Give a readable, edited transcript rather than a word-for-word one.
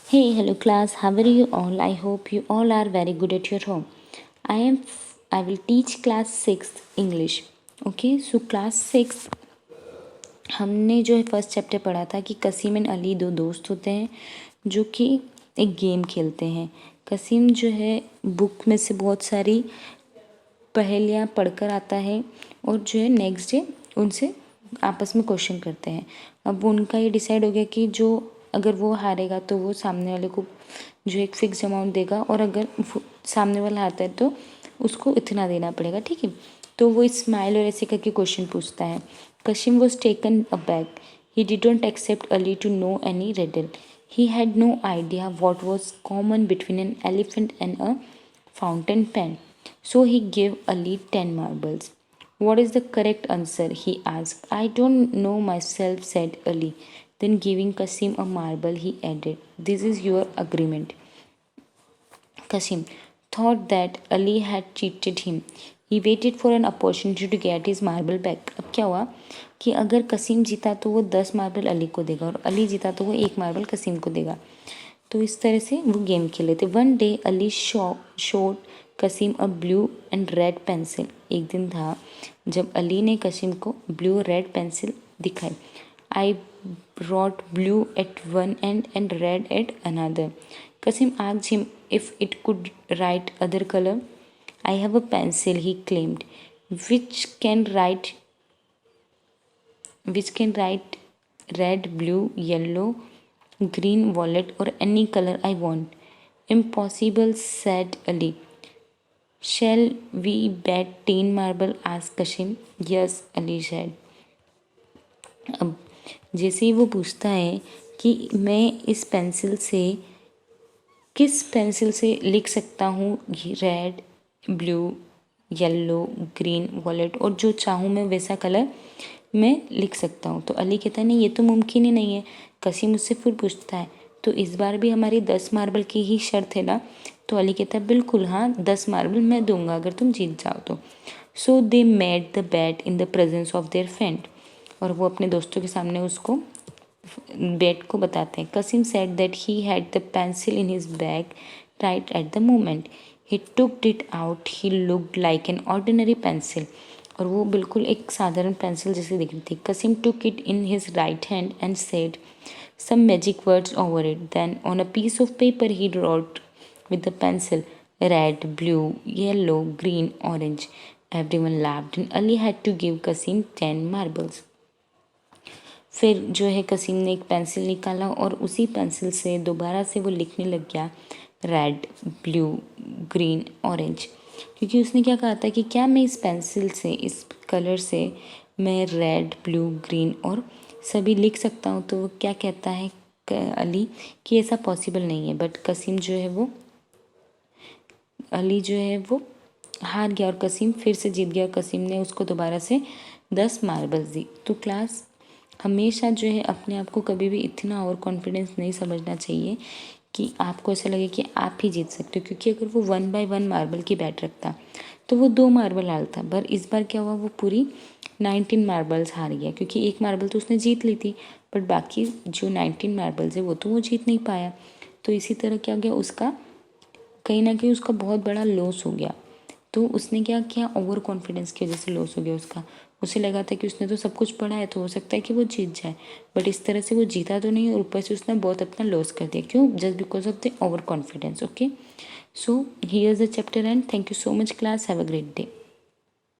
Hey, hello class. How are you all? I hope you all are very good at your home. I will teach class 6th English. Okay, so class 6 हमने जो है first chapter पढ़ा था कि कसीम and Ali दो दोस्त होते हैं जो कि एक गेम खेलते हैं। कसीम जो है बुक में से बहुत सारी पहेलियाँ पढ़कर आता है और जो है नेक्स्ट डे उनसे आपस में क्वेश्चन करते हैं। अब उनका ये डिसाइड हो गया कि जो अगर वो हारेगा तो वो सामने वाले को जो एक फिक्स अमाउंट देगा और अगर सामने वाला हारता है तो उसको इतना देना पड़ेगा, ठीक है। तो वो स्माइल और ऐसे करके क्वेश्चन पूछता है। Qasim was taken aback. He didn't accept Ali to know any riddle. He had no idea what was common between an elephant and a fountain pen. So he gave Ali 10 marbles. What is the correct answer? He asked. I don't know myself, said Ali. Then giving Kasim a marble, he added, This is your agreement. Kasim thought that Ali had cheated him. He waited for an opportunity to get his marble back. अब क्या हुआ कि अगर कसीम जीता तो वो 10 marble Ali को देगा और अली जीता तो वो 1 मार्बल कसीम को देगा। तो इस तरह से वो गेम खेले थे। One day Ali showed Qasim a blue and red pencil. एक दिन था जब अली ने कसीम को ब्लू रेड पेंसिल दिखाई। आई wrote blue at one end and red at another. Kasim asked him if it could write other color. I have a pencil, he claimed, which can write red, blue, yellow, green, violet, or any color I want. Impossible, said Ali. Shall we bet 10 marble? asked Kasim. Yes, Ali said. अब जैसे ही वो पूछता है कि मैं इस pencil से किस पेंसिल से लिख सकता हूँ red, blue, yellow, green, violet और जो चाहूँ मैं वैसा कलर मैं लिख सकता हूँ। तो अली कहता है नहीं, ये तो मुमकिन ही नहीं है। कसीम मुझसे फिर पूछता है तो इस बार भी हमारी 10 मार्बल की ही शर्त है ना। तो अली कहता है बिल्कुल हाँ, 10 मार्बल मैं दूंगा अगर तुम जीत जाओ तो। So they made the bet in the presence of their friend. और वो अपने दोस्तों के सामने उसको बेट को बताते हैं। Qasim said that he had the pencil in his bag right at the moment he took it out. He looked like an ordinary pencil. और वो बिल्कुल एक साधारण पेंसिल जैसी दिख रही थी। Qasim took it in his right hand and said some magic words over it. Then on a piece of paper he wrote with the pencil red, blue, yellow, green, orange. Everyone laughed and Ali had to give Kasim 10 marbles. फिर जो है कसीम ने एक pencil निकाला और उसी pencil से दोबारा से वो लिखने लग गया रेड, ब्लू, ग्रीन, ऑरेंज। क्योंकि उसने क्या कहा था कि क्या मैं इस पेंसिल से, इस कलर से मैं रेड, ब्लू, ग्रीन और सभी लिख सकता हूँ। तो वो क्या कहता है अली कि ऐसा पॉसिबल नहीं है। बट कसीम जो है वो अली जो है वो हार गया और कसीम फिर से जीत गया। कसीम ने उसको दोबारा से 10 मार्बल्स दी। तो क्लास हमेशा जो है अपने आप को कभी भी इतना ओवर कॉन्फिडेंस नहीं समझना चाहिए कि आपको ऐसा लगे कि आप ही जीत सकते हो। क्योंकि अगर वो 1 बाय 1 मार्बल की बैट रखता तो वो 2 मार्बल हारता। पर इस बार क्या हुआ, वो पूरी 19 मार्बल्स हार गया। क्योंकि एक मार्बल तो उसने जीत ली थी बट बाकी जो 19 मार्बल्स है वो तो वो जीत नहीं पाया। तो इसी तरह क्या गया, उसका कहीं ना कहीं उसका बहुत बड़ा लॉस हो गया। तो उसने क्या किया, ओवर कॉन्फिडेंस की वजह से लॉस हो गया उसका। उसे लगा था कि उसने तो सब कुछ पढ़ा है तो हो सकता है कि वो जीत जाए। बट इस तरह से वो जीता तो नहीं और ऊपर से उसने बहुत अपना लॉस कर दिया। क्यों? Just because of the over confidence. Okay, so here is the chapter and thank you so much class. Have a great day.